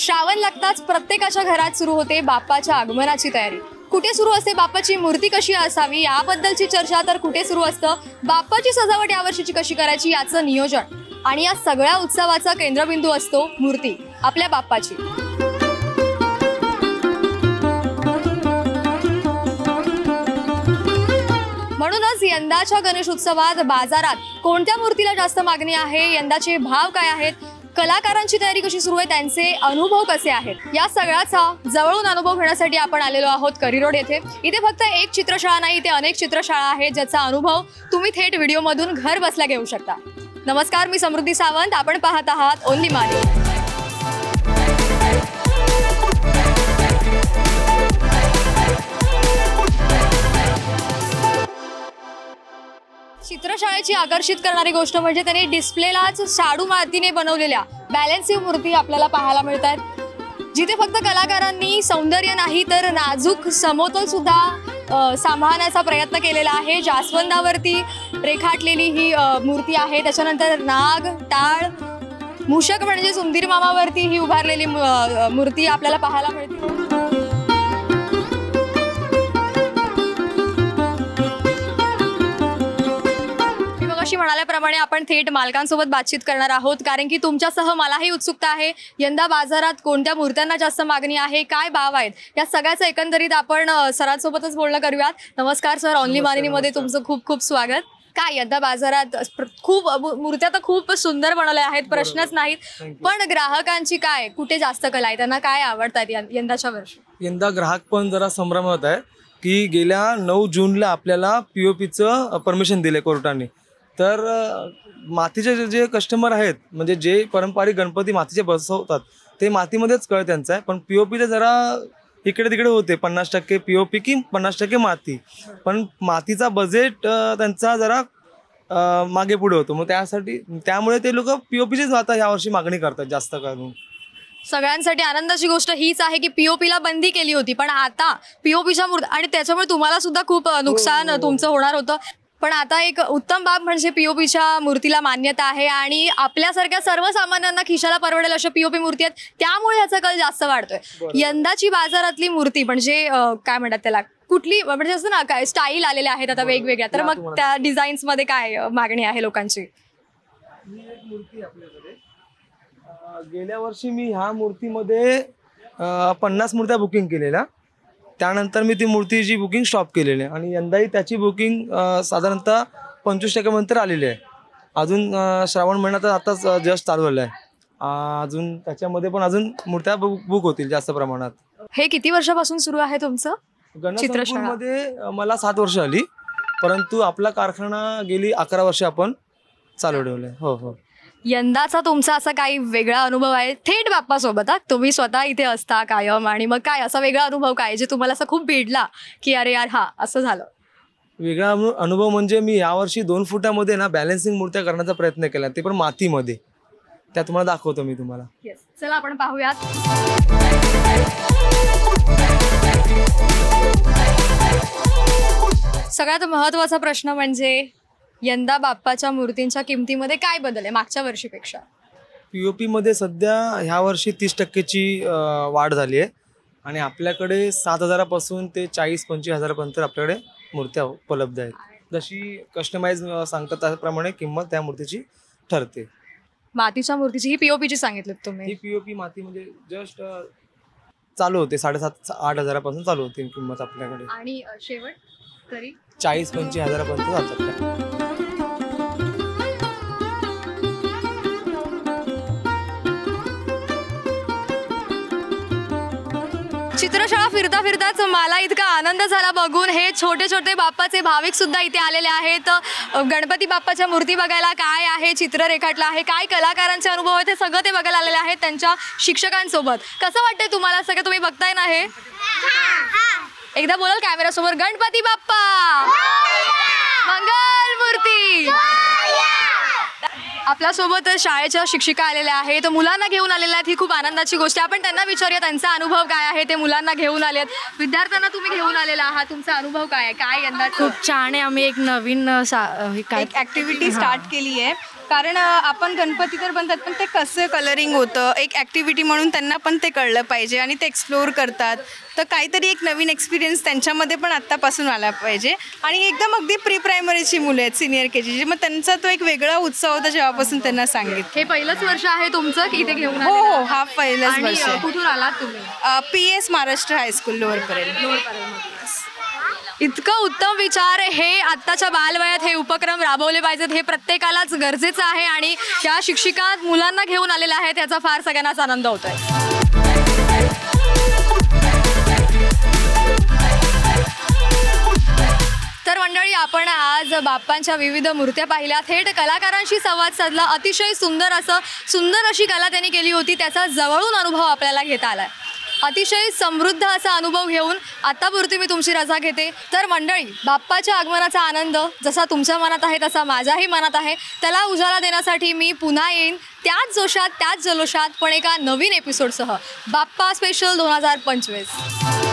श्रावण लागताच प्रत्येकाच्या घरात सुरू होते बाप्पाच्या आगमनाची तयारी। कुठे सुरू असते बाप्पाची मूर्ती कशी असावी याबद्दलची चर्चा, तर कुठे सुरू असतं बाप्पाची सजावट यावर्षीची कशी करायची याचं नियोजन। आणि या सगळ्या उत्सवाचा केंद्रबिंदू असतो मूर्ती, आपल्या बाप्पाची। म्हणूनच यंदाच्या गणेश उत्सवात बाजारात कोणत्या मूर्तीला जास्त मागणी आहे, यंदाचे भाव काय आहेत, कलाकारांची तयारी कशी सुरू आहे, त्यांचे अनुभव कसे आहेत, या सगळ्याचा जवळून अनुभव घेण्यासाठी आपण आलेलो आहोत करी रोड येथे। इथे फक्त एक चित्रशाळा नाही, इथे अनेक चित्रशाळा आहेत ज्याचा अनुभव तुम्ही थेट व्हिडिओमधून घर बसल्या घेऊ शकता। नमस्कार, मी समृद्धी सावंत, आपण पाहत आहात ओनली मानी। चित्रशाळेची आकर्षित करणारी गोष्ट म्हणजे त्याने डिस्प्लेलाच शाडू मातीने बनवलेल्या बॅलन्सिंग मूर्ती आपल्याला पाहायला मिळतात, जिथे फक्त कलाकारांनी सौंदर्य नाही तर नाजूक समतोल सुद्धा सांभाळण्याचा प्रयत्न केलेला आहे। जास्वंदावरती रेखाटलेली ही मूर्ती आहे, त्याच्यानंतर नाग, टाळ, मूषक म्हणजे उंदीर मामावरती ही उभारलेली मूर्ती आपल्याला पाहायला मिळते। म्हणाल्याप्रमाणे आपण थेट मालकांसोबत बातचीत करणार आहोत, कारण की तुमच्यासह मलाही उत्सुकता आहे यंदा बाजारात कोणत्या मूर्त्यांना जास्त मागणी आहे, काय भाव आहेत, या सगळ्याचं एकंदरीत आपण सरांसोबतच बोलणं करूयात। नमस्कार सर, ओनली मानिनीमध्ये तुमचं खूप खूप स्वागत। काय यंदा बाजारात खूप मूर्त्या तर खूप सुंदर बनवल्या आहेत, प्रश्नच नाहीत, पण ग्राहकांची काय कुठे जास्त कला आहे, त्यांना काय आवडतात यंदाच्या वर्षी? यंदा ग्राहक पण जरा संभ्रमात आहे की गेल्या 9 जूनला आपल्याला पीओपीचं परमिशन दिले कोर्टाने। तर मातीचे जे कस्टमर आहेत, म्हणजे जे पारंपरिक गणपती मातीचे बसवतात ते मातीमध्येच कळ त्यांचा आहे, पण पीओपीचे जरा इकडे तिकडे होते, 50% पीओपी की 50% माती, पण मातीचा बजेट त्यांचा जरा मागे पुढे होतो, मग त्यामुळे ते लोक पीओपीचेच आता यावर्षी मागणी करतात जास्त करून। सगळ्यांसाठी आनंदाची गोष्ट हीच आहे की पीओपीला बंदी केली होती, पण आता पीओपीच्या मूर्ती, आणि त्याच्यामुळे तुम्हाला सुद्धा खूप नुकसान तुमचं होणार होतं, पण आता एक उत्तम बाब म्हणजे पीओपीच्या मूर्तीला मान्यता आहे आणि आपल्यासारख्या सर्वसामान्यांना खिशाला परवडेल अशा पीओपी मूर्ती आहेत, त्यामुळे याचा कल जास्त वाढतोय। यंदाची बाजारातली मूर्ती म्हणजे काय म्हणतात त्याला, कुठली म्हणजे असं ना, काय स्टाईल आलेल्या आहेत आता वेगवेगळ्या, तर मग त्या डिझाईन्स मध्ये काय मागणी आहे लोकांची? मूर्ती आपल्याकडे गेल्या वर्षी मी ह्या मूर्तीमध्ये 50 मूर्त्या बुकिंग केलेल्या, त्यानंतर मी ती मूर्तीची बुकिंग स्टॉप केलेली आहे आणि यंदाही त्याची बुकिंग साधारणतः 25% नंतर आलेली आहे। अजून श्रावण महिना तर आताच जस्ट चालू झाला आहे, अजून त्याच्यामध्ये पण अजून मूर्त्या बुक होतील जास्त प्रमाणात। हे किती वर्षापासून सुरू आहे तुमचं? चित्रशाळेमध्ये मला 7 वर्ष आली, परंतु आपला कारखाना गेली 11 वर्ष आपण चालू ठेवलंय। हो हो। यंदाचा तुमचा असा काही वेगळा अनुभव आहे थेट बाप्पासोबत? तुम्ही स्वतः इथे असता कायम, आणि मग काय असा वेगळा अनुभव काय जे तुम्हाला असं खूप भिडला की अरे यार हा असं झालं? वेगळा अनुभव म्हणजे मी यावर्षी 2 फुटामध्ये ना बॅलन्सिंग मूर्त्या करण्याचा प्रयत्न केला, ते पण मातीमध्ये, त्या तुम्हाला दाखवतो मी तुम्हाला। चला आपण पाहूयात। सगळ्यात महत्त्वाचा प्रश्न म्हणजे यंदा बाप्पाच्या मूर्तींच्या किमतीमध्ये काय बदल आहे मागच्या वर्षीपेक्षा? पीओपी मध्ये सध्या ह्या वर्षी 30%ची वाढ झाली आहे आणि आपल्याकडे 7,000 पासून ते 40-25 हजारापर्यंत आपल्याकडे मूर्त्या उपलब्ध आहेत। जशी कस्टमाइज सांगतात त्याप्रमाणे किंमत त्या मूर्तीची ठरते। मातीच्या मूर्तीची ही पीओपीची सांगितली तुम्ही? ही पीओपी माती म्हणजे जस्ट चालू होते 7,500-8 हजारापासून चालू होते किंमत आपल्याकडे, आणि शेवट तरी 40-25 हजारापर्यंत जातात। चित्रशाळा फिरता फिरताच मला इतका आनंद झाला बघून, हे छोटे छोटे बाप्पाचे भाविक सुद्धा इथे आलेले आहेत गणपती बाप्पाच्या मूर्ती बघायला, काय आहे चित्र रेखाटलं आहे, काय कलाकारांचे अनुभव आहेत, हे सगळं ते बघायला आलेले आहेत त्यांच्या शिक्षकांसोबत। कसं वाटतंय तुम्हाला सगळं? तुम्ही बघताय ना हे? एकदा बोलाल कॅमेरासमोर, गणपती बाप्पा मंगल मूर्ती। आपल्यासोबत शाळेच्या शिक्षिका आलेल्या आहेत, मुलांना घेऊन आलेल्या आहेत, ही खूप आनंदाची गोष्ट आहे। आपण त्यांना विचारूया त्यांचा अनुभव काय आहे, ते मुलांना घेऊन आलेत, विद्यार्थ्यांना तुम्ही घेऊन आलेला आहात, तुमचा अनुभव काय आहे? काय यंदा खूप छान आहे, आम्ही एक नवीन ॲक्टिव्हिटी स्टार्ट केली आहे, कारण आपण गणपती तर बनतात पण ते कसं कलरिंग होतं एक ॲक्टिव्हिटी म्हणून त्यांना पण ते कळलं पाहिजे आणि ते एक्सप्लोअर करतात. तर काहीतरी एक नवीन एक्सपिरियन्स त्यांच्यामध्ये पण आत्तापासून आला पाहिजे. आणि एकदम अगदी प्री प्रायमरीची मुलं आहेत सिनियर KG मग त्यांचा तो एक वेगळा उत्साह होता जेव्हापासून त्यांना सांगितलं. हे पहिलंच वर्ष आहे तुमचं की इथे घेऊन हो आलेला? हो हा पहिलंच आणि, वर्ष आहे. कुठून आलात तुम्ही? PS महाराष्ट्र हायस्कूल लोअरपर्यंत. इतकं उत्तम विचार हे आत्ताच्या बालवयात हे उपक्रम राबवले पाहिजेत, हे प्रत्येकालाच गरजेचं आहे. आणि या शिक्षिका मुलांना घेऊन आलेल्या आहेत याचा फार सगळ्यांनाच आनंद होतोय. तर मंडळी, आपण आज बाप्पांच्या विविध मूर्त्या पाहिल्या, थेट कलाकारांशी संवाद साधला. अतिशय सुंदर अशी कला त्यांनी केली होती, त्याचा जवळून अनुभव आपल्याला घेता आला. अतिशय समृद्ध असा अनुभव घेऊन आतापुरती मी तुमची रजा घेते. तर मंडळी, बाप्पाच्या आगमनाचा आनंद जसा तुमच्या मनात आहे तसा माझ्याही मनात आहे. त्याला उजाळा देण्यासाठी मी पुन्हा येईन त्याच जोशात त्याच जल्लोषात, पण एका नवीन एपिसोडसह. बाप्पा स्पेशल 2025.